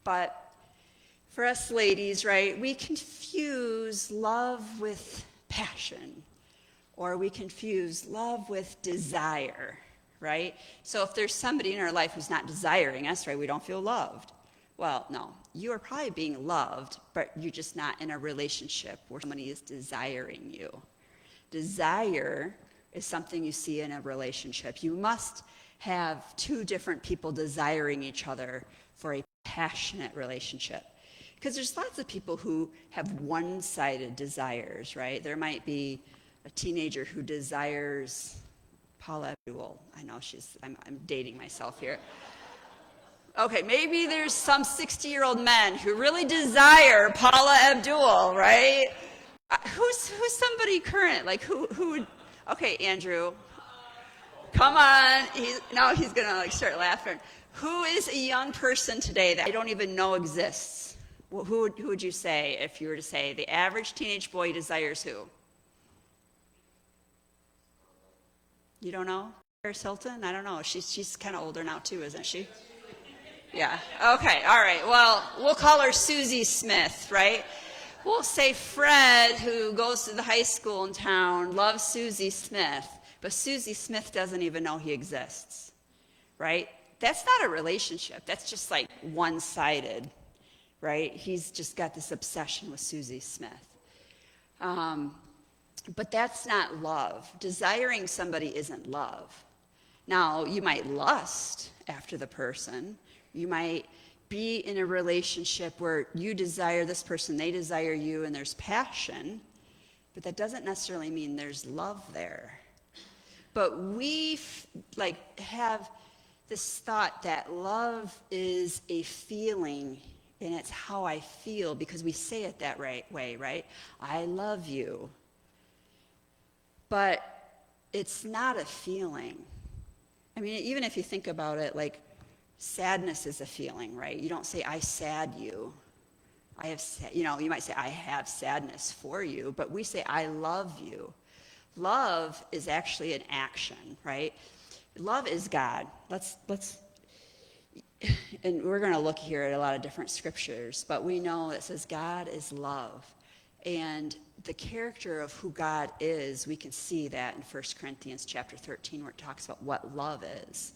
But for us ladies, right, we confuse love with passion, or we confuse love with desire, right? So if there's somebody in our life who's not desiring us, right, we don't feel loved. Well, no, you are probably being loved, but you're just not in a relationship where somebody is desiring you. Desire is something you see in a relationship. You must have two different people desiring each other for a passionate relationship. Because there's lots of people who have one-sided desires, right? There might be a teenager who desires Paula Abdul. I know I'm dating myself here. Okay, maybe there's some 60-year-old men who really desire Paula Abdul, right? Who's somebody current? Like who would? Okay, Andrew, come on. He's gonna start laughing. Who is a young person today that I don't even know exists? Well, who would you say if you were to say the average teenage boy desires who? You don't know? Paris Hilton? I don't know. She's kind of older now too, isn't she? Yeah. Okay. All right. Well, we'll call her Susie Smith, right? We'll say Fred, who goes to the high school in town, loves Susie Smith, but Susie Smith doesn't even know he exists, right? That's not a relationship. That's just like one-sided, right? He's just got this obsession with Susie Smith. But that's not love. Desiring somebody isn't love. Now, you might lust after the person. You might be in a relationship where you desire this person, they desire you, and there's passion, but that doesn't necessarily mean there's love there. But we have this thought that love is a feeling, and it's how I feel because we say it that way, right? I love you. But it's not a feeling. I mean, even if you think about it, like, sadness is a feeling, right? You don't say, I sad you. You might say, I have sadness for you, but we say, I love you. Love is actually an action, right? Love is God. And we're going to look here at a lot of different scriptures, but we know it says God is love. And the character of who God is, we can see that in 1 Corinthians chapter 13, where it talks about what love is.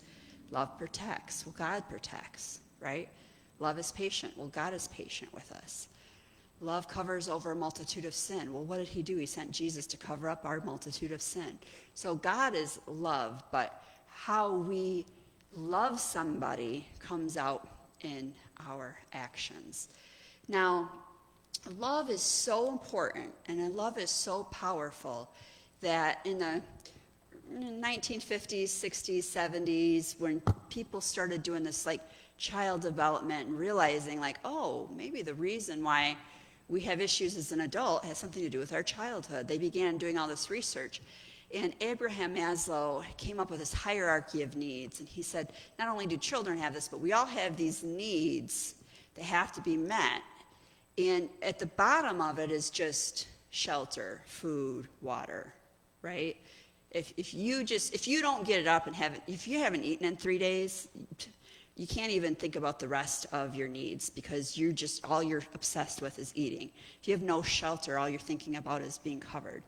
Love protects. Well, God protects, right? Love is patient. Well, God is patient with us. Love covers over a multitude of sin. Well, what did he do? He sent Jesus to cover up our multitude of sin. So God is love, but how we love somebody comes out in our actions. Now, love is so important and love is so powerful that in the 1950s, 60s, 70s, when people started doing this like child development and realizing like, oh, maybe the reason why we have issues as an adult has something to do with our childhood. They began doing all this research. And Abraham Maslow came up with this hierarchy of needs. And he said, not only do children have this, but we all have these needs that have to be met. And at the bottom of it is just shelter, food, water, right? If you don't get it up and if you haven't eaten in 3 days, you can't even think about the rest of your needs because all you're obsessed with is eating. If you have no shelter, all you're thinking about is being covered.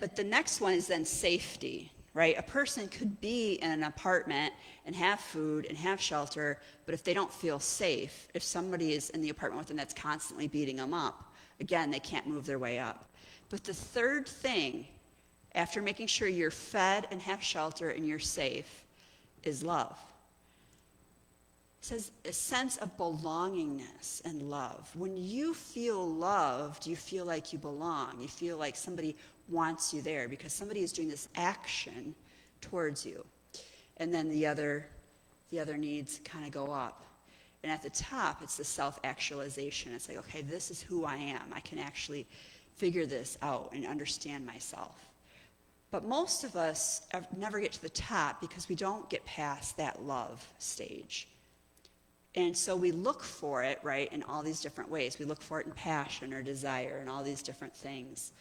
But the next one is then safety, right? A person could be in an apartment and have food and have shelter, but if they don't feel safe, if somebody is in the apartment with them that's constantly beating them up, again, they can't move their way up. But the third thing, after making sure you're fed and have shelter and you're safe, is love. It says a sense of belongingness and love. When you feel loved, you feel like you belong. You feel like somebody wants you there because somebody is doing this action towards you. And then the other needs kind of go up. And at the top, it's the self-actualization. It's like, okay, this is who I am. I can actually figure this out and understand myself. But most of us never get to the top because we don't get past that love stage. And so we look for it, right, in all these different ways. We look for it in passion or desire and all these different things.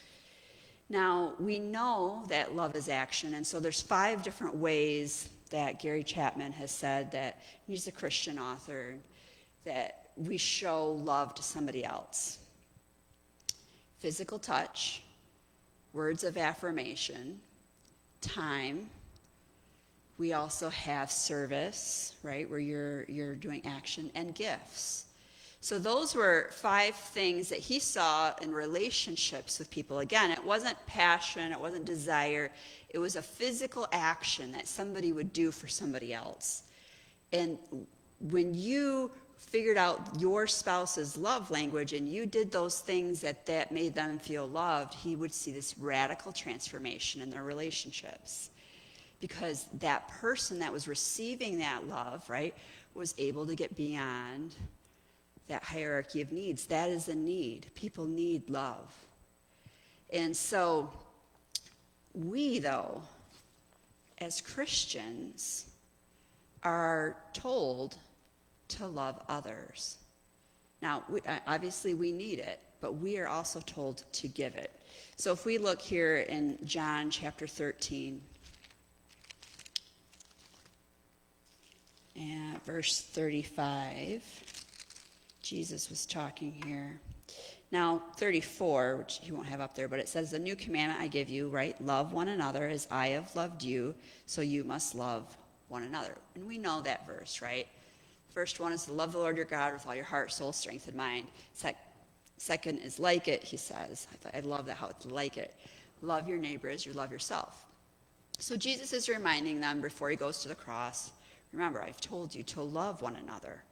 Now, we know that love is action, and so there's 5 different ways that Gary Chapman has said that he's a Christian author, that we show love to somebody else. Physical touch, words of affirmation, time. We also have service, right, where you're doing action, and gifts. So those were 5 things that he saw in relationships with people. Again, it wasn't passion, it wasn't desire. It was a physical action that somebody would do for somebody else. And when you figured out your spouse's love language and you did those things that made them feel loved, he would see this radical transformation in their relationships. Because that person that was receiving that love, right, was able to get beyond that hierarchy of needs. That is a need. People need love. And so we, though, as Christians, are told to love others. Now, obviously we need it, but we are also told to give it. So if we look here in John chapter 13, and verse 35, Jesus was talking here. Now, 34, which you won't have up there, but it says, "A new commandment I give you, right? Love one another as I have loved you, so you must love one another." And we know that verse, right? First one is to love the Lord your God with all your heart, soul, strength, and mind. Second is like it, he says. I love that, how it's like it. Love your neighbor as you love yourself. So Jesus is reminding them before he goes to the cross, remember, I've told you to love one another.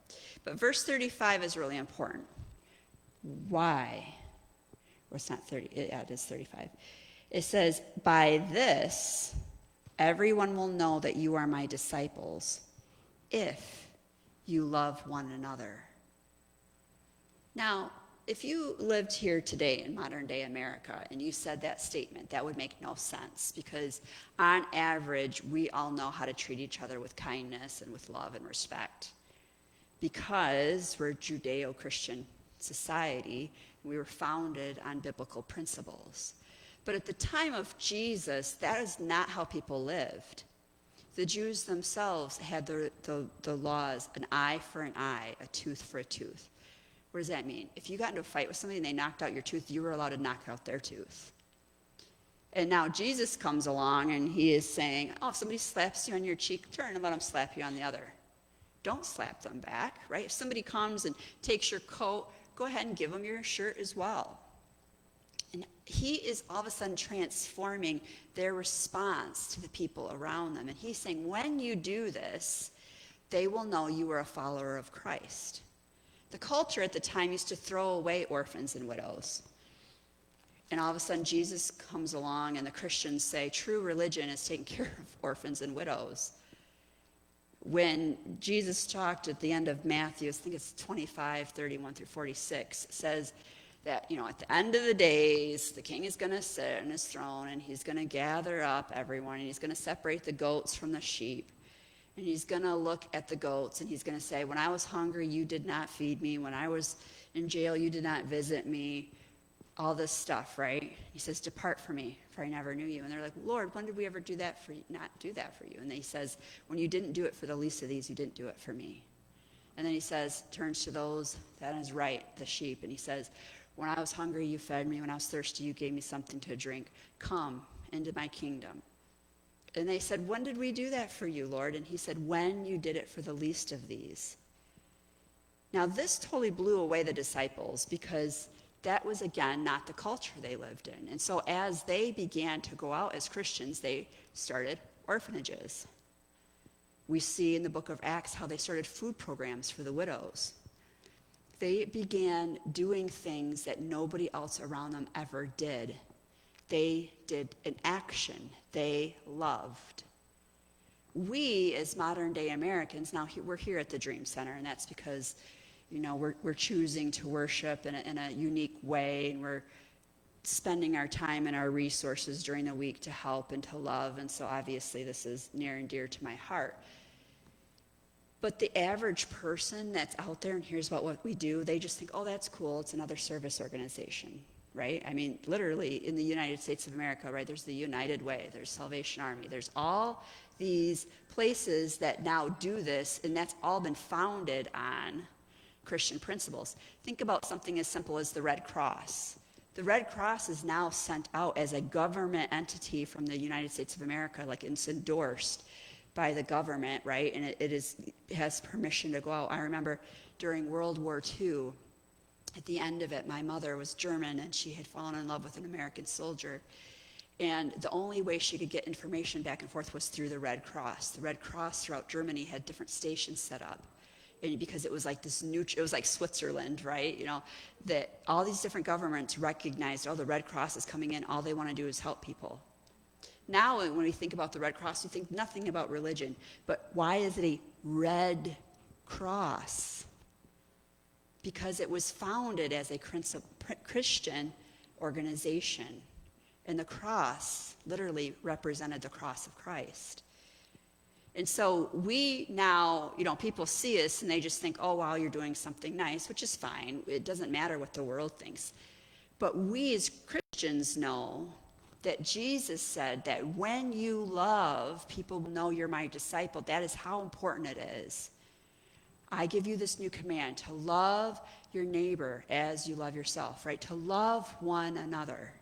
But verse 35 is really important. Why? Well, it's not 30, yeah, it is 35. It says, "By this, everyone will know that you are my disciples, if you love one another." Now, if you lived here today in modern day America and you said that statement, that would make no sense, because on average, we all know how to treat each other with kindness and with love and respect, because we're a Judeo-Christian society and we were founded on biblical principles. But at the time of Jesus, that is not how people lived. The Jews themselves had the laws, an eye for an eye, a tooth for a tooth. What does that mean? If you got into a fight with somebody and they knocked out your tooth, you were allowed to knock out their tooth. And now Jesus comes along and he is saying, oh, if somebody slaps you on your cheek, turn and let them slap you on the other. Don't slap them back, right? If somebody comes and takes your coat, go ahead and give them your shirt as well. And he is all of a sudden transforming their response to the people around them. And he's saying, when you do this, they will know you are a follower of Christ. The culture at the time used to throw away orphans and widows. And all of a sudden, Jesus comes along and the Christians say, true religion is taking care of orphans and widows. When Jesus talked at the end of Matthew, I think it's 25, 31 through 46, says that, at the end of the days, the king is going to sit on his throne and he's going to gather up everyone and he's going to separate the goats from the sheep. And he's going to look at the goats and he's going to say, when I was hungry, you did not feed me. When I was in jail, you did not visit me. All this stuff, right? He says, depart from me, for I never knew you. And they're like, Lord, when did we ever not do that for you? And he says, when you didn't do it for the least of these, you didn't do it for me. And then he says, turns to those that is right, the sheep. And he says, when I was hungry, you fed me. When I was thirsty, you gave me something to drink. Come into my kingdom. And they said, when did we do that for you, Lord? And he said, when you did it for the least of these. Now, this totally blew away the disciples, because that was, again, not the culture they lived in. And so as they began to go out as Christians, they started orphanages. We see in the book of Acts how they started food programs for the widows. They began doing things that nobody else around them ever did. They did an action. They loved. We, as modern day Americans, now we're here at the Dream Center, and that's because, we're choosing to worship in a unique way, and we're spending our time and our resources during the week to help and to love, and so obviously this is near and dear to my heart. But the average person that's out there and hears about what we do, they just think, oh, that's cool, it's another service organization. Right? I mean, literally in the United States of America, right, there's the United Way, there's Salvation Army, there's all these places that now do this, and that's all been founded on Christian principles. Think about something as simple as the Red Cross. The Red Cross is now sent out as a government entity from the United States of America, like it's endorsed by the government, right? And it has permission to go out. I remember during World War II, at the end of it, my mother was German and she had fallen in love with an American soldier. And the only way she could get information back and forth was through the Red Cross. The Red Cross throughout Germany had different stations set up. And because it was like this it was like Switzerland, right? You know, that all these different governments recognized, oh, the Red Cross is coming in, all they want to do is help people. Now, when we think about the Red Cross, we think nothing about religion. But why is it a Red Cross? Because it was founded as a Christian organization. And the cross literally represented the cross of Christ. And so we now, you know, people see us and they just think, oh, wow, you're doing something nice, which is fine. It doesn't matter what the world thinks. But we as Christians know that Jesus said that when you love, people will know you're my disciple. That is how important it is. I give you this new command to love your neighbor as you love yourself, right? To love one another.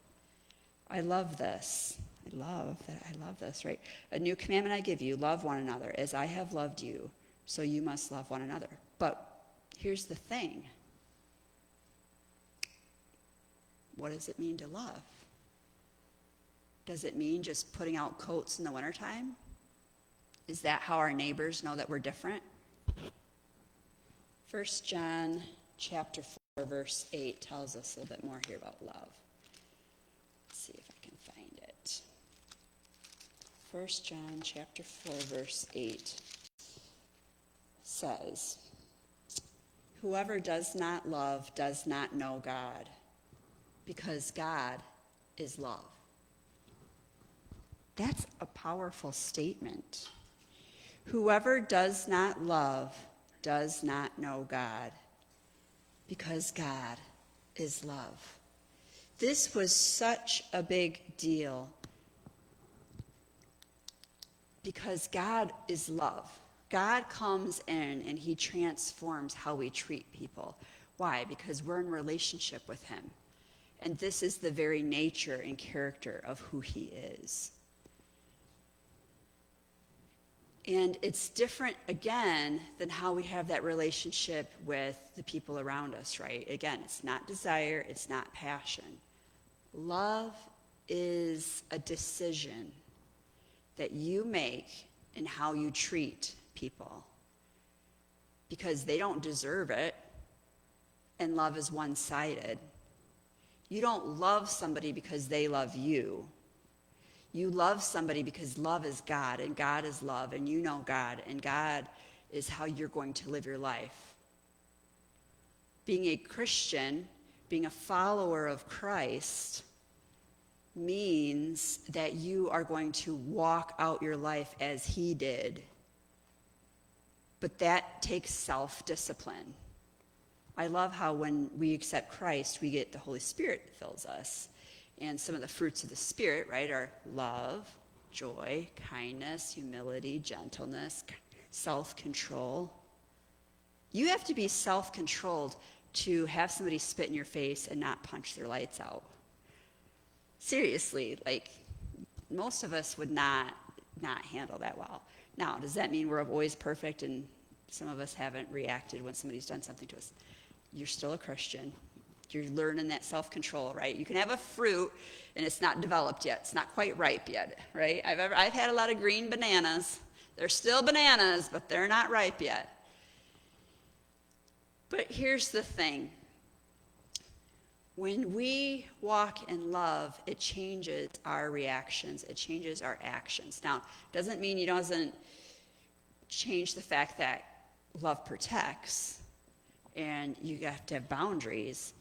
I love this. I love this, right? A new commandment I give you, love one another. As I have loved you, so you must love one another. But here's the thing. What does it mean to love? Does it mean just putting out coats in the wintertime? Is that how our neighbors know that we're different? 1 John chapter 4, verse 8 tells us a little bit more here about love. Let's see if I can find it. 1 John chapter 4, verse 8 says, whoever does not love does not know God, because God is love. That's a powerful statement. Whoever does not love does not know God, because God is love. This was such a big deal because God is love. God comes in and he transforms how we treat people. Why? Because we're in relationship with him. And this is the very nature and character of who he is. And it's different, again, than how we have that relationship with the people around us, right? Again, it's not desire, it's not passion. Love is a decision that you make in how you treat people, because they don't deserve it, and love is one-sided. You don't love somebody because they love you. You love somebody because love is God, and God is love, and you know God, and God is how you're going to live your life. Being a Christian, being a follower of Christ, means that you are going to walk out your life as he did. But that takes self-discipline. I love how when we accept Christ, we get the Holy Spirit that fills us. And some of the fruits of the Spirit, right, are love, joy, kindness, humility, gentleness, self-control. You have to be self-controlled to have somebody spit in your face and not punch their lights out. Seriously, like, most of us would not handle that well. Now, does that mean we're always perfect and some of us haven't reacted when somebody's done something to us? You're still a Christian. You're learning that self-control, right? You can have a fruit and it's not developed yet. It's not quite ripe yet, right? I've had a lot of green bananas. They're still bananas, but they're not ripe yet. But here's the thing. When we walk in love, it changes our reactions. It changes our actions. Now, it doesn't mean it doesn't change the fact that love protects and you have to have boundaries,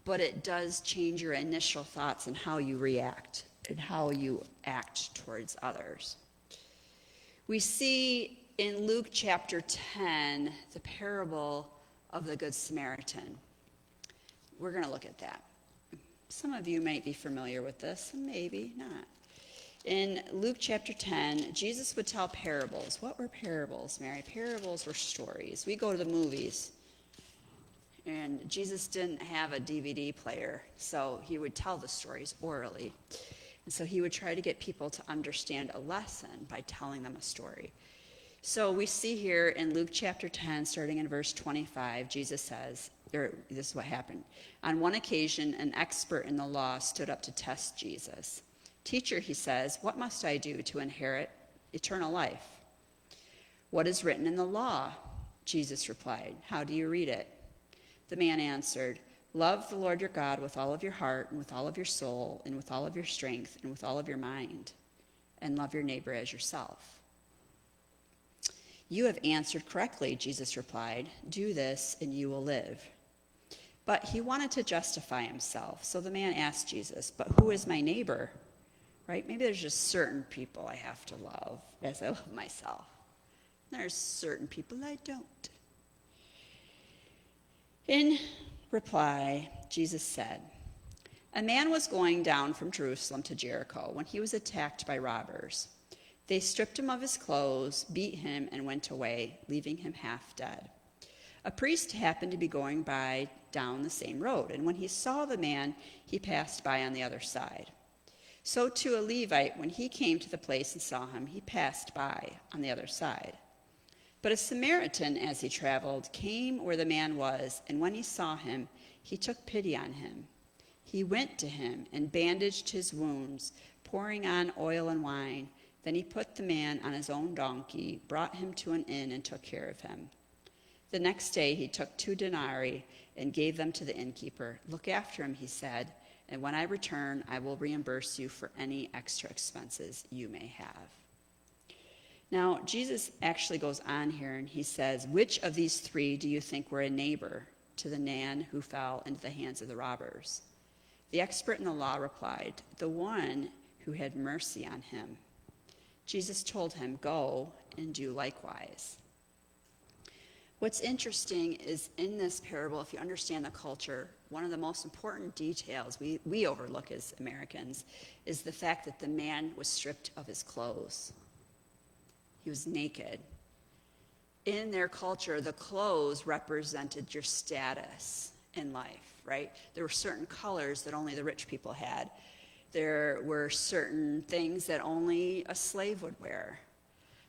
but it does change your initial thoughts and how you react and how you act towards others. We see in Luke chapter 10 the parable of the Good Samaritan. We're going to look at that. Some of you might be familiar with this, and maybe not. In Luke chapter 10, Jesus would tell parables. What were parables, Mary? Parables were stories. We go to the movies, And Jesus didn't have a DVD player, so he would tell the stories orally. And so he would try to get people to understand a lesson by telling them a story. So we see here in Luke chapter 10, starting in verse 25, Jesus says, or this is what happened. On one occasion, an expert in the law stood up to test Jesus. "Teacher," he says, "what must I do to inherit eternal life?" "What is written in the law?" Jesus replied. "How do you read it?" The man answered, "Love the Lord your God with all of your heart and with all of your soul and with all of your strength and with all of your mind, and love your neighbor as yourself." "You have answered correctly," Jesus replied. "Do this and you will live." But he wanted to justify himself. So the man asked Jesus, "But who is my neighbor?" Right? Maybe there's just certain people I have to love as I love myself. There's certain people I don't. In reply, Jesus said, "A man was going down from Jerusalem to Jericho when he was attacked by robbers. They stripped him of his clothes, beat him, and went away, leaving him half dead. A priest happened to be going by down the same road, and when he saw the man, he passed by on the other side. So too a Levite, when he came to the place and saw him, he passed by on the other side. But a Samaritan, as he traveled, came where the man was, and when he saw him, he took pity on him. He went to him and bandaged his wounds, pouring on oil and wine. Then he put the man on his own donkey, brought him to an inn, and took care of him. The next day he took 2 denarii and gave them to the innkeeper. 'Look after him,' he said, 'and when I return, I will reimburse you for any extra expenses you may have.'" Now, Jesus actually goes on here and he says, "Which of these 3 do you think were a neighbor to the man who fell into the hands of the robbers?" The expert in the law replied, "The one who had mercy on him." Jesus told him, "Go and do likewise." What's interesting is in this parable, if you understand the culture, one of the most important details we overlook as Americans is the fact that the man was stripped of his clothes. He was naked. In their culture, the clothes represented your status in life, right? There were certain colors that only the rich people had. There were certain things that only a slave would wear.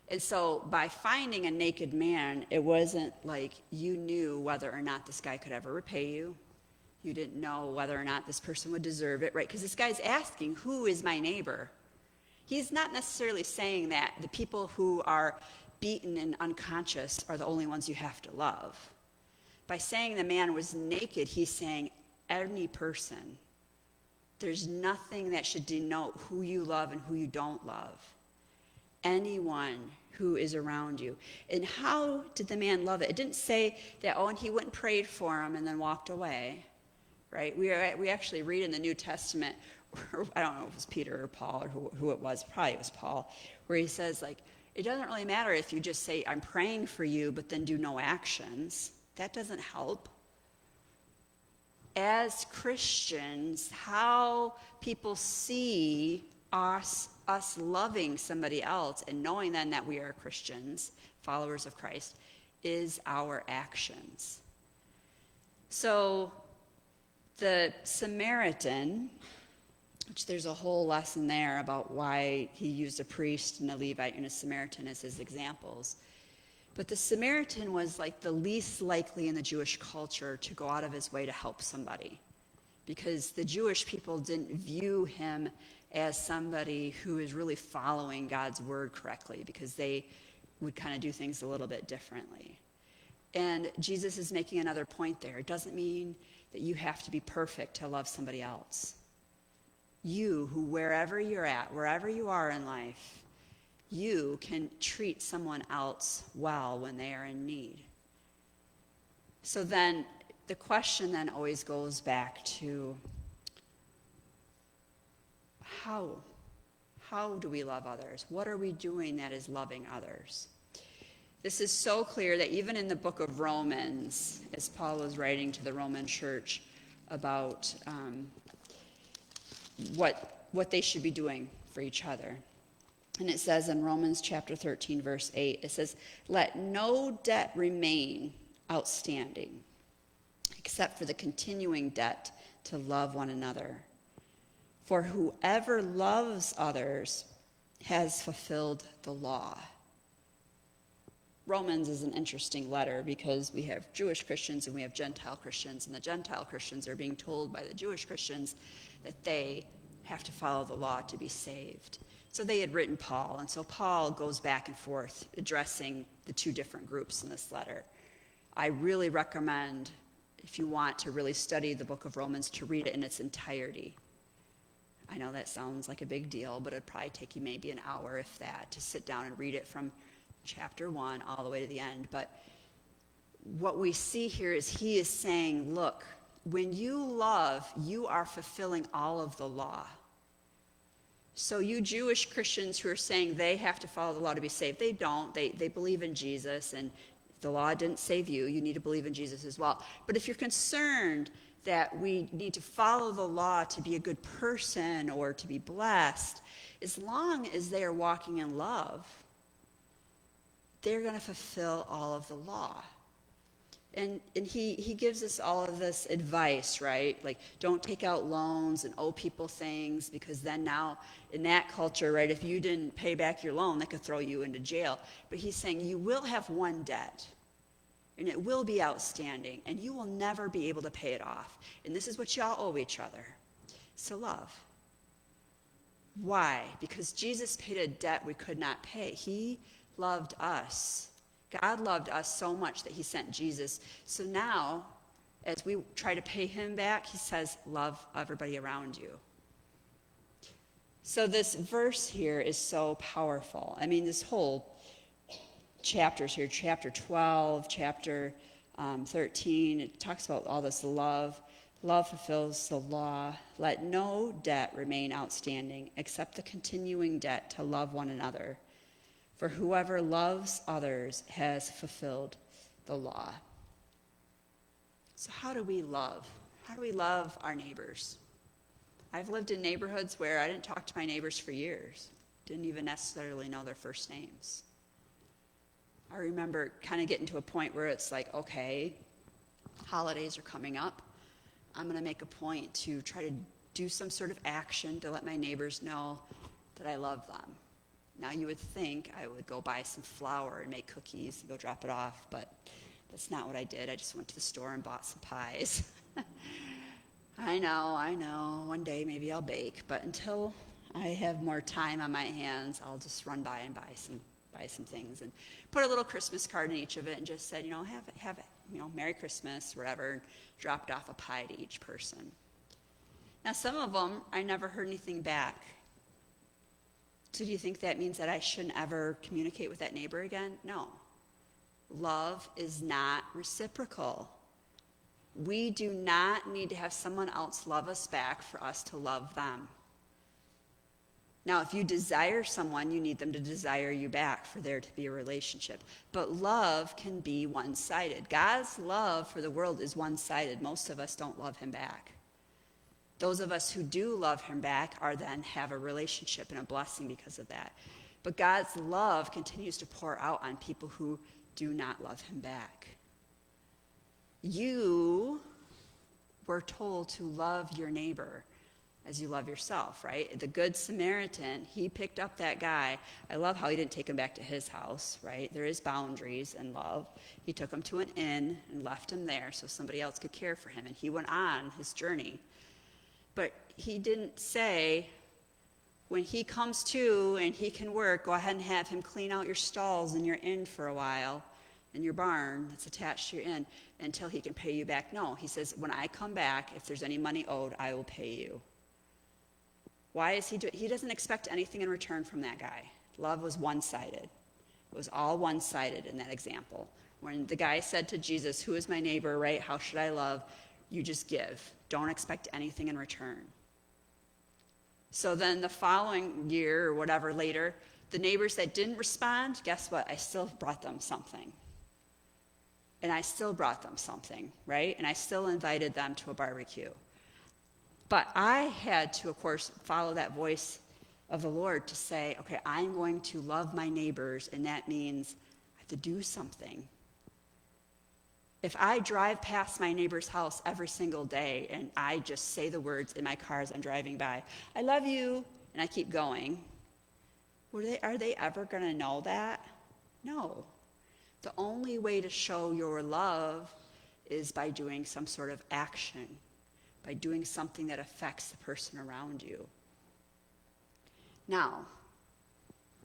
And so by finding a naked man, it wasn't like you knew whether or not this guy could ever repay you. You didn't know whether or not this person would deserve it, right? Because this guy's asking, "Who is my neighbor?" He's not necessarily saying that the people who are beaten and unconscious are the only ones you have to love. By saying the man was naked, he's saying any person. There's nothing that should denote who you love and who you don't love. Anyone who is around you. And how did the man love it? It didn't say that, and he went and prayed for him and then walked away, right? We actually read in the New Testament, I don't know if it was Peter or Paul or who it was, probably it was Paul, where he says, it doesn't really matter if you just say, "I'm praying for you," but then do no actions. That doesn't help. As Christians, how people see us loving somebody else and knowing then that we are Christians, followers of Christ, is our actions. So the Samaritan, which there's a whole lesson there about why he used a priest and a Levite and a Samaritan as his examples. But the Samaritan was like the least likely in the Jewish culture to go out of his way to help somebody, because the Jewish people didn't view him as somebody who is really following God's word correctly, because they would kind of do things a little bit differently. And Jesus is making another point there. It doesn't mean that you have to be perfect to love somebody else. You, who wherever you're at, wherever you are in life, you can treat someone else well when they are in need. So then the question then always goes back to how do we love others? What are we doing that is loving others? This is so clear that even in the book of Romans, as Paul was writing to the Roman church about what they should be doing for each other. And it says in Romans chapter 13, verse 8, it says, "Let no debt remain outstanding except for the continuing debt to love one another. For whoever loves others has fulfilled the law. Romans is an interesting letter because we have Jewish Christians and we have Gentile Christians, and the Gentile Christians are being told by the Jewish Christians that they have to follow the law to be saved. So they had written Paul, and so Paul goes back and forth addressing the two different groups in this letter. I really recommend, if you want to really study the book of Romans, to read it in its entirety. I know that sounds like a big deal, but it'd probably take you maybe an hour, if that, to sit down and read it from chapter 1 all the way to the end. But what we see here is he is saying, look, when you love, you are fulfilling all of the law. So you Jewish Christians who are saying they have to follow the law to be saved, they don't. They believe in Jesus, and if the law didn't save you, you need to believe in Jesus as well. But if you're concerned that we need to follow the law to be a good person or to be blessed, as long as they are walking in love, they're going to fulfill all of the law. And he gives us all of this advice, right? Like, don't take out loans and owe people things, because then now in that culture, right, if you didn't pay back your loan, they could throw you into jail. But he's saying you will have one debt, and it will be outstanding, and you will never be able to pay it off. And this is what y'all owe each other. So love. Why? Because Jesus paid a debt we could not pay. He loved us. God loved us so much that he sent Jesus. So now, as we try to pay him back, he says, love everybody around you. So this verse here is so powerful. I mean, this whole chapters here, chapter 12, chapter 13, it talks about all this love. Love fulfills the law. Let no debt remain outstanding except the continuing debt to love one another. For whoever loves others has fulfilled the law. So how do we love? How do we love our neighbors? I've lived in neighborhoods where I didn't talk to my neighbors for years. Didn't even necessarily know their first names. I remember kind of getting to a point where it's like, okay, holidays are coming up. I'm going to make a point to try to do some sort of action to let my neighbors know that I love them. Now, you would think I would go buy some flour and make cookies and go drop it off, but that's not what I did. I just went to the store and bought some pies. I know. One day maybe I'll bake, but until I have more time on my hands, I'll just run by and buy some things and put a little Christmas card in each of it and just said, have Merry Christmas, whatever, and dropped off a pie to each person. Now, some of them, I never heard anything back. So do you think that means that I shouldn't ever communicate with that neighbor again? No. Love is not reciprocal. We do not need to have someone else love us back for us to love them. Now, if you desire someone, you need them to desire you back for there to be a relationship. But love can be one-sided. God's love for the world is one-sided. Most of us don't love him back. Those of us who do love him back are then have a relationship and a blessing because of that. But God's love continues to pour out on people who do not love him back. You were told to love your neighbor as you love yourself, right? The Good Samaritan, he picked up that guy. I love how he didn't take him back to his house, right? There is boundaries in love. He took him to an inn and left him there so somebody else could care for him, and he went on his journey. But he didn't say, when he comes to and he can work, go ahead and have him clean out your stalls in your inn for a while, in your barn that's attached to your inn, until he can pay you back. No, he says, when I come back, if there's any money owed, I will pay you. Why is he doesn't expect anything in return from that guy. Love was one-sided. It was all one-sided in that example. When the guy said to Jesus, who is my neighbor, right? How should I love? You just give. Don't expect anything in return. So then the following year or whatever later, the neighbors that didn't respond, guess what? I still brought them something. And I still brought them something, right? And I still invited them to a barbecue. But I had to, of course, follow that voice of the Lord to say, okay, I'm going to love my neighbors, and that means I have to do something. If I drive past my neighbor's house every single day and I just say the words in my car as I'm driving by, I love you, and I keep going, are they ever going to know that? No. The only way to show your love is by doing some sort of action, by doing something that affects the person around you. Now,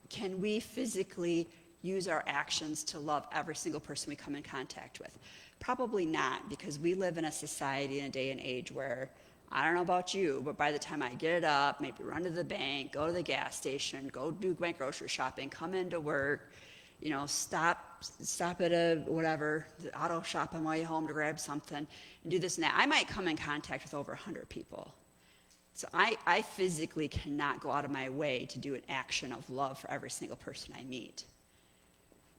can we physically use our actions to love every single person we come in contact with? Probably not, because we live in a society in a day and age where, I don't know about you, but by the time I get it up, maybe run to the bank, go to the gas station, go do my grocery shopping, come into work, stop at a whatever, the auto shop on my way home to grab something, and do this and that. I might come in contact with over 100 people. So I physically cannot go out of my way to do an action of love for every single person I meet.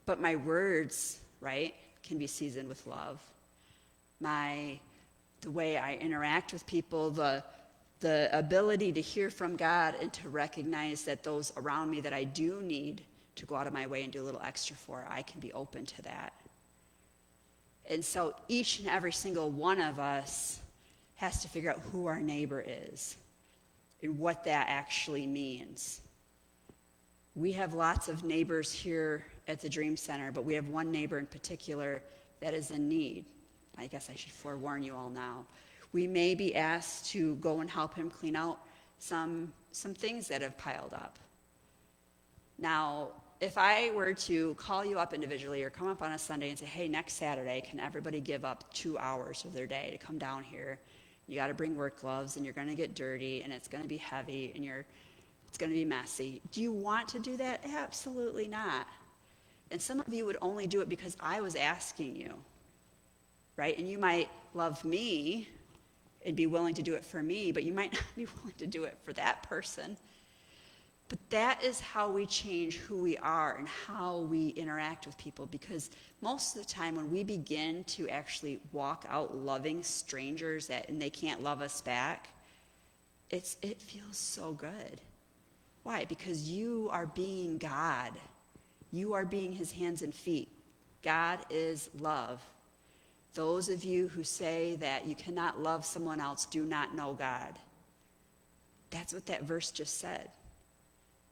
But my words, right, can be seasoned with love. The way I interact with people, the ability to hear from God and to recognize that those around me that I do need to go out of my way and do a little extra for, I can be open to that. And so each and every single one of us has to figure out who our neighbor is and what that actually means. We have lots of neighbors here at the Dream Center, but we have one neighbor in particular that is in need. I guess I should forewarn you all now. We may be asked to go and help him clean out some things that have piled up. Now, if I were to call you up individually or come up on a Sunday and say, hey, next Saturday, can everybody give up 2 hours of their day to come down here? You got to bring work gloves, and you're going to get dirty, and it's going to be heavy, and it's going to be messy. Do you want to do that? Absolutely not. And some of you would only do it because I was asking you, right? And you might love me and be willing to do it for me, but you might not be willing to do it for that person. But that is how we change who we are and how we interact with people, because most of the time when we begin to actually walk out loving strangers and they can't love us back, it feels so good. Why? Because you are being God. You are being his hands and feet. God is love. Those of you who say that you cannot love someone else do not know God. That's what that verse just said.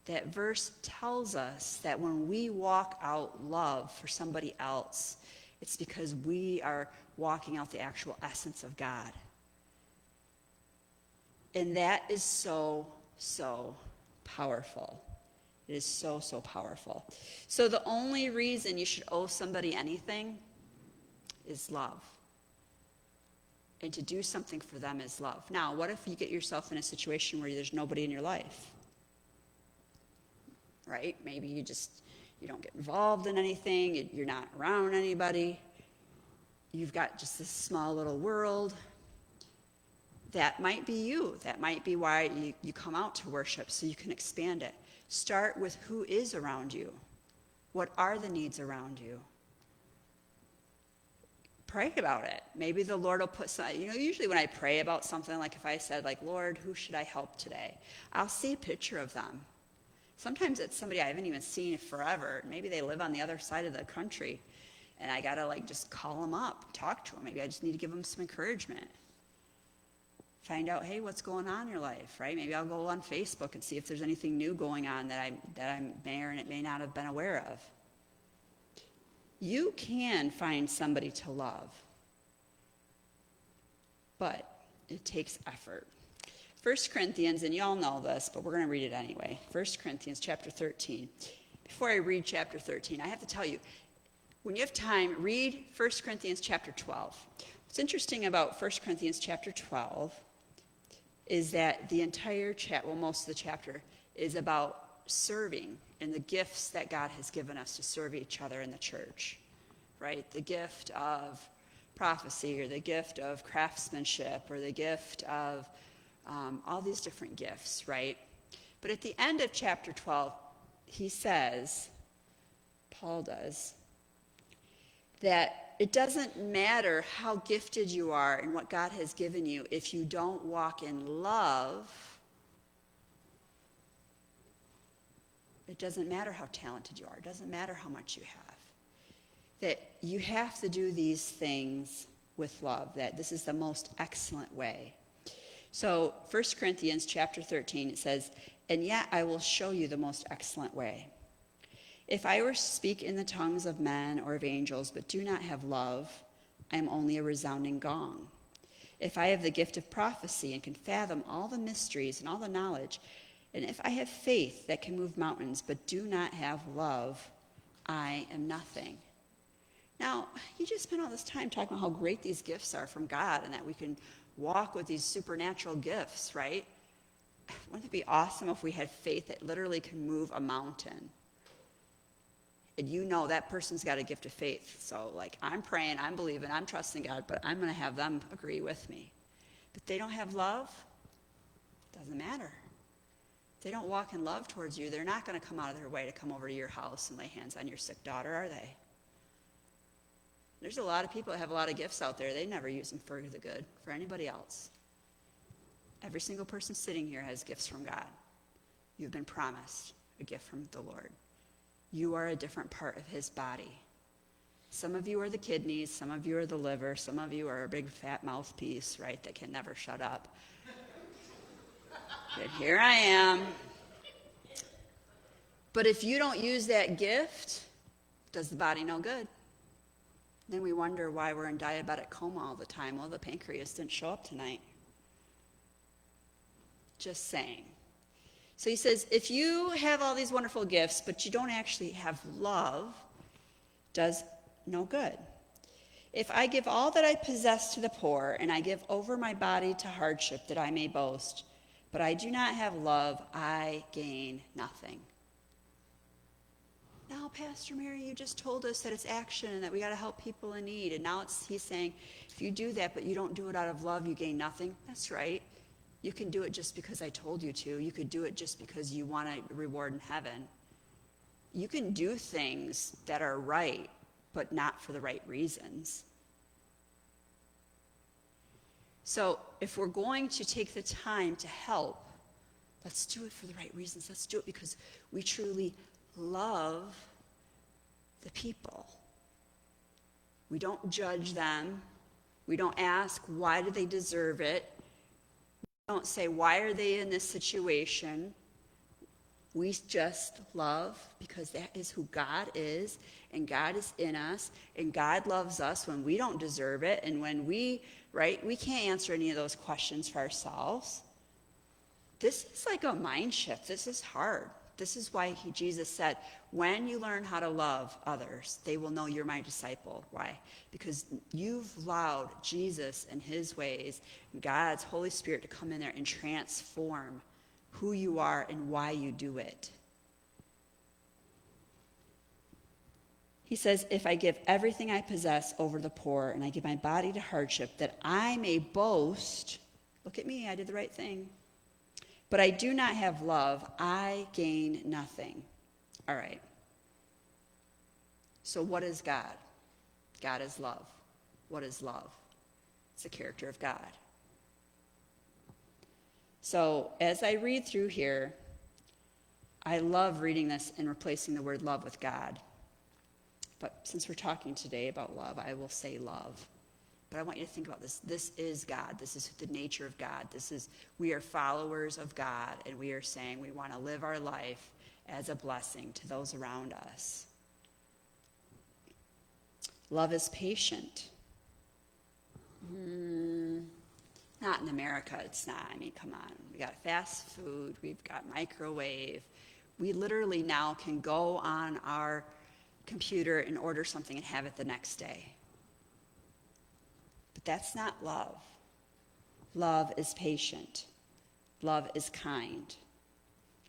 That verse tells us that when we walk out love for somebody else, it's because we are walking out the actual essence of God. And that is so, so powerful. It is so, so powerful. So the only reason you should owe somebody anything is love. And to do something for them is love. Now, what if you get yourself in a situation where there's nobody in your life? Right? Maybe you don't get involved in anything, you're not around anybody, you've got just this small little world. That might be you. That might be why you come out to worship, so you can expand it. Start with who is around you. What are the needs around you? Pray about it. Maybe the Lord will put some, usually when I pray about something, like if I said, Lord, who should I help today? I'll see a picture of them. Sometimes it's somebody I haven't even seen forever. Maybe they live on the other side of the country, and I got to just call them up, talk to them. Maybe I just need to give them some encouragement. Find out, hey, what's going on in your life, right? Maybe I'll go on Facebook and see if there's anything new going on that I may or may not have been aware of. You can find somebody to love, but it takes effort. 1 Corinthians, and you all know this, but we're going to read it anyway. 1 Corinthians chapter 13. Before I read chapter 13, I have to tell you, when you have time, read 1 Corinthians chapter 12. What's interesting about 1 Corinthians chapter 12 is that the entire chapter, most of the chapter, is about serving and the gifts that God has given us to serve each other in the church, right? The gift of prophecy, or the gift of craftsmanship, or the gift of all these different gifts, right? But at the end of chapter 12, he says, Paul does, that it doesn't matter how gifted you are and what God has given you if you don't walk in love. It doesn't matter how talented you are. It doesn't matter how much you have. that you have to do these things with love, that this is the most excellent way. So 1 Corinthians chapter 13, it says, "And yet I will show you the most excellent way. If I were to speak in the tongues of men or of angels, but do not have love, I am only a resounding gong. If I have the gift of prophecy and can fathom all the mysteries and all the knowledge, and if I have faith that can move mountains, but do not have love, I am nothing." Now, you just spent all this time talking about how great these gifts are from God and that we can walk with these supernatural gifts, right? Wouldn't it be awesome if we had faith that literally can move a mountain? And you know that person's got a gift of faith. So, like, I'm praying, I'm believing, I'm trusting God, but I'm going to have them agree with me. But they don't have love, doesn't matter. If they don't walk in love towards you, they're not going to come out of their way to come over to your house and lay hands on your sick daughter, are they? There's a lot of people that have a lot of gifts out there. They never use them for the good, for anybody else. Every single person sitting here has gifts from God. You've been promised a gift from the Lord. You are a different part of his body. Some of you are the kidneys, some of you are the liver, some of you are a big fat mouthpiece, right, that can never shut up. But here I am. But if you don't use that gift, does the body no good? Then we wonder why we're in diabetic coma all the time. Well, the pancreas didn't show up tonight. Just saying. So he says, if you have all these wonderful gifts, but you don't actually have love, does no good. If I give all that I possess to the poor, and I give over my body to hardship that I may boast, but I do not have love, I gain nothing. Now, Pastor Mary, you just told us that it's action and that we got to help people in need. And now he's saying, if you do that, but you don't do it out of love, you gain nothing. That's right. You can do it just because I told you to. You could do it just because you want a reward in heaven. You can do things that are right, but not for the right reasons. So if we're going to take the time to help, let's do it for the right reasons. Let's do it because we truly love the people. We don't judge them. We don't ask, why do they deserve it? We don't say, why are they in this situation? We just love because that is who God is, and God is in us, and God loves us when we don't deserve it, and when we can't answer any of those questions for ourselves. This is like a mind shift. This is hard. This is why Jesus said, when you learn how to love others, they will know you're my disciple. Why? Because you've allowed Jesus and his ways, God's Holy Spirit to come in there and transform who you are and why you do it. He says, if I give everything I possess over the poor and I give my body to hardship, that I may boast, look at me, I did the right thing, but I do not have love, I gain nothing. All right. So what is God? God is love. What is love? It's the character of God. So as I read through here, I love reading this and replacing the word love with God. But since we're talking today about love, I will say love. But I want you to think about this. This is God. This is the nature of God. We are followers of God, and we are saying we want to live our life as a blessing to those around us. Love is patient. Not in America, it's not. I mean, come on. We got fast food. We've got microwave. We literally now can go on our computer and order something and have it the next day. But that's not love. Love is patient. Love is kind.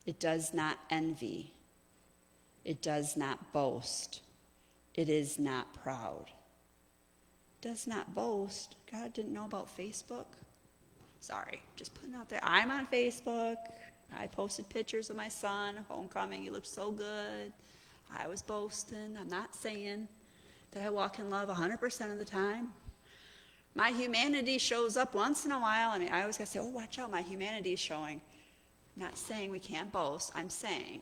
It does not envy. It does not boast. It is not proud. Does not boast. God didn't know about Facebook? Sorry, just putting it out there. I'm on Facebook. I posted pictures of my son, homecoming. He looked so good. I was boasting. I'm not saying that I walk in love 100% of the time. My humanity shows up once in a while. I mean, I always got to say, oh, watch out, my humanity is showing. I'm not saying we can't boast. I'm saying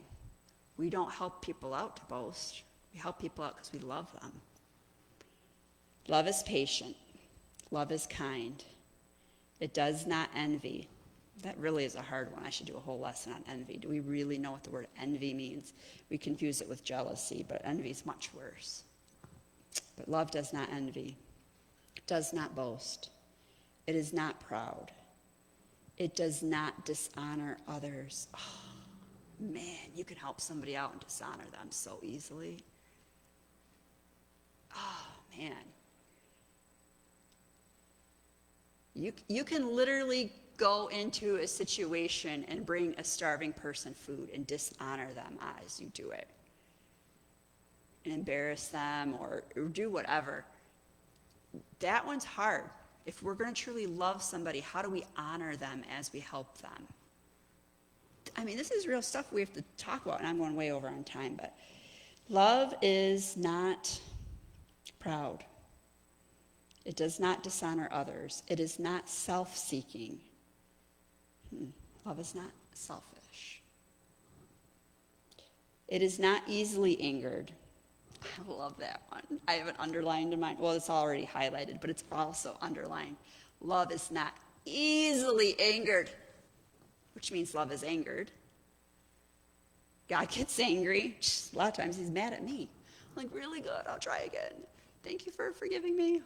we don't help people out to boast. We help people out because we love them. Love is patient. Love is kind. It does not envy. That really is a hard one. I should do a whole lesson on envy. Do we really know what the word envy means? We confuse it with jealousy, but envy is much worse. But love does not envy, does not boast. It is not proud. It does not dishonor others. Oh, man, you can help somebody out and dishonor them so easily. Oh, man. You can literally go into a situation and bring a starving person food and dishonor them as you do it. And embarrass them or do whatever. That one's hard. If we're going to truly love somebody, how do we honor them as we help them? I mean, this is real stuff we have to talk about, and I'm going way over on time, but love is not proud. It does not dishonor others. It is not self-seeking. Love is not selfish. It is not easily angered. I love that one. I have it underlined in mine. Well, it's already highlighted, but it's also underlined. Love is not easily angered, which means love is angered. God gets angry. A lot of times he's mad at me. I'm like, really good, I'll try again. Thank you for forgiving me.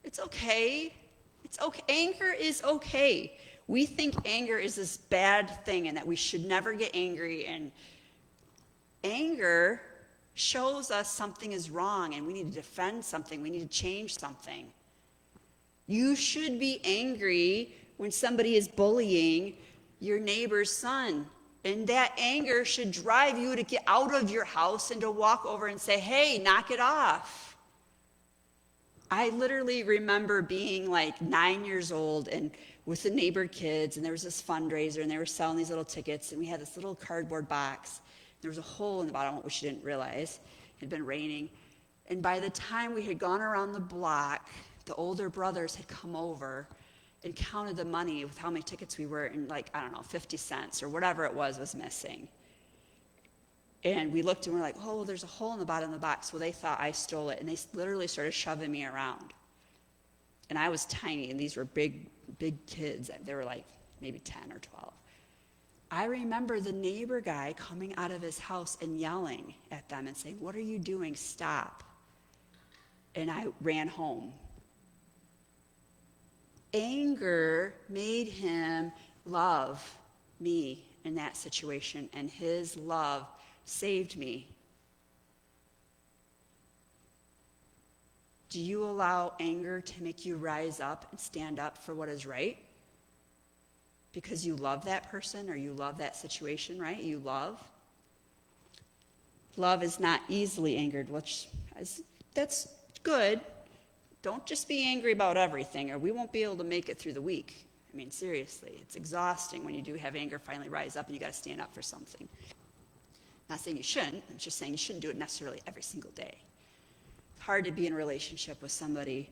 It's okay. It's okay. Anger is okay. We think anger is this bad thing and that we should never get angry. And anger shows us something is wrong and we need to defend something. We need to change something. You should be angry when somebody is bullying your neighbor's son. And that anger should drive you to get out of your house and to walk over and say, hey, knock it off. I literally remember being like 9 years old and with the neighbor kids, and there was this fundraiser, and they were selling these little tickets, and we had this little cardboard box. There was a hole in the bottom, which she didn't realize. It had been raining. And by the time we had gone around the block, the older brothers had come over and counted the money with how many tickets we were, and 50 cents or whatever it was missing. And we looked and we're like, oh, there's a hole in the bottom of the box. Well, they thought I stole it, and they literally started shoving me around. And I was tiny, and these were big kids. They were like maybe 10 or 12. I remember the neighbor guy coming out of his house and yelling at them and saying, what are you doing? Stop. And I ran home. Anger made him love me in that situation, and his love saved me. Do you allow anger to make you rise up and stand up for what is right? Because you love that person or you love that situation, right? You love. Love is not easily angered, that's good. Don't just be angry about everything, or we won't be able to make it through the week. I mean, seriously, it's exhausting when you do have anger finally rise up and you got to stand up for something. Not saying you shouldn't, I'm just saying you shouldn't do it necessarily every single day. It's hard to be in a relationship with somebody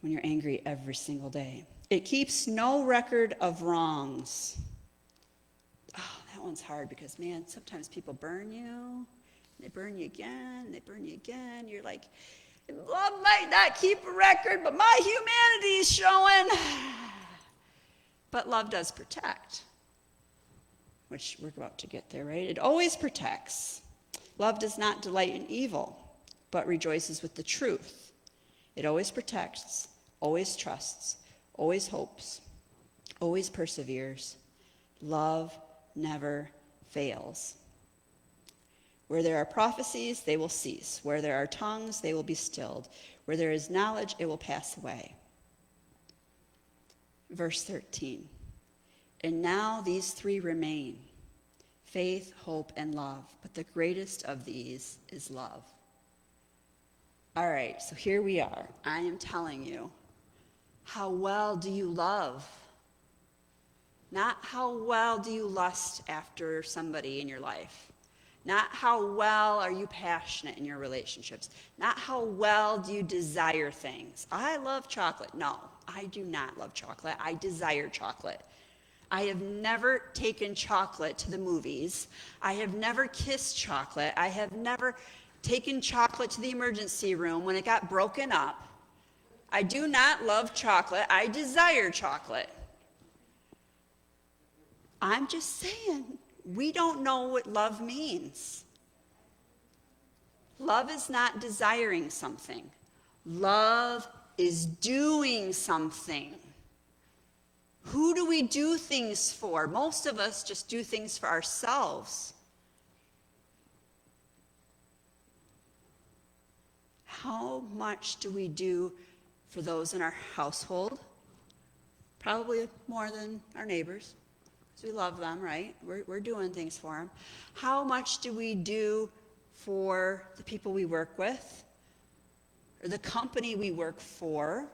when you're angry every single day. It keeps no record of wrongs. Oh, that one's hard because, man, sometimes people burn you, they burn you again, and they burn you again. You're like, love might not keep a record, but my humanity is showing. But love does protect, which we're about to get there, right? It always protects. Love does not delight in evil, but rejoices with the truth. It always protects, always trusts, always hopes, always perseveres. Love never fails. Where there are prophecies, they will cease. Where there are tongues, they will be stilled. Where there is knowledge, it will pass away. Verse 13. And now these three remain: faith, hope, and love. But the greatest of these is love. All right, so here we are. I am telling you, how well do you love? Not how well do you lust after somebody in your life. Not how well are you passionate in your relationships. Not how well do you desire things. I love chocolate. No, I do not love chocolate. I desire chocolate. I have never taken chocolate to the movies. I have never kissed chocolate. I have never taking chocolate to the emergency room when it got broken up. I do not love chocolate. I desire chocolate. I'm just saying, we don't know what love means. Love is not desiring something. Love is doing something. Who do we do things for? Most of us just do things for ourselves. How much do we do for those in our household? Probably more than our neighbors, because we love them, right? We're doing things for them. How much do we do for the people we work with, or the company we work for?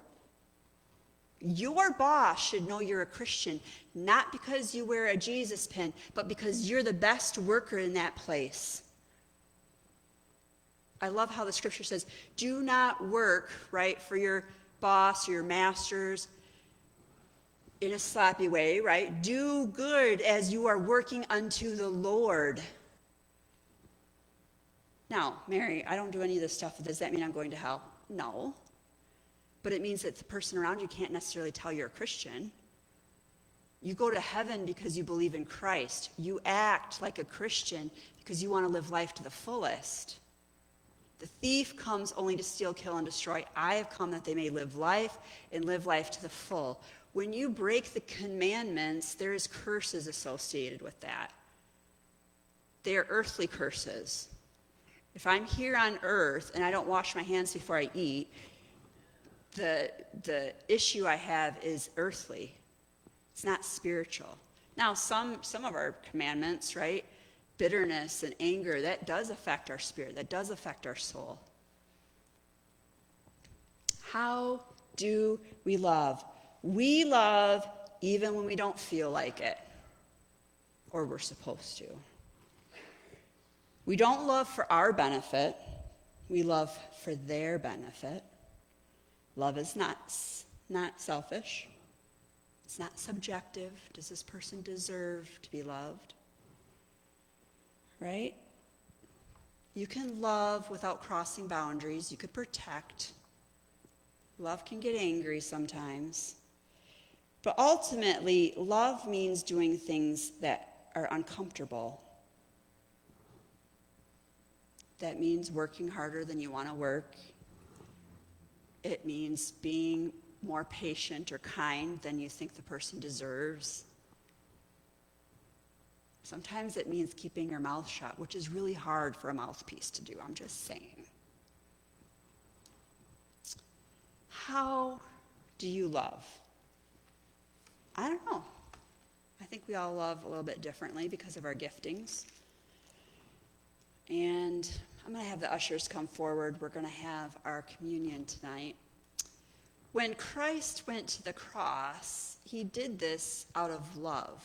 Your boss should know you're a Christian, not because you wear a Jesus pin, but because you're the best worker in that place. I love how the scripture says, do not work, right, for your boss or your masters in a sloppy way, right? Do good as you are working unto the Lord. Now, Mary, I don't do any of this stuff. Does that mean I'm going to hell? No. But it means that the person around you can't necessarily tell you're a Christian. You go to heaven because you believe in Christ. You act like a Christian because you want to live life to the fullest. The thief comes only to steal, kill, and destroy. I have come that they may live life and live life to the full. When you break the commandments, there is curses associated with that. They are earthly curses. If I'm here on earth and I don't wash my hands before I eat, the issue I have is earthly. It's not spiritual. Now, some of our commandments, right? Bitterness and anger, that does affect our spirit. That does affect our soul. How do we love? We love even when we don't feel like it, or we're supposed to. We don't love for our benefit. We love for their benefit. Love is not selfish. It's not subjective. Does this person deserve to be loved? Right? You can love without crossing boundaries. You could protect. Love can get angry sometimes. But ultimately, love means doing things that are uncomfortable. That means working harder than you want to work. It means being more patient or kind than you think the person deserves. Sometimes it means keeping your mouth shut, which is really hard for a mouthpiece to do, I'm just saying. How do you love? I don't know. I think we all love a little bit differently because of our giftings. And I'm going to have the ushers come forward. We're going to have our communion tonight. When Christ went to the cross, he did this out of love.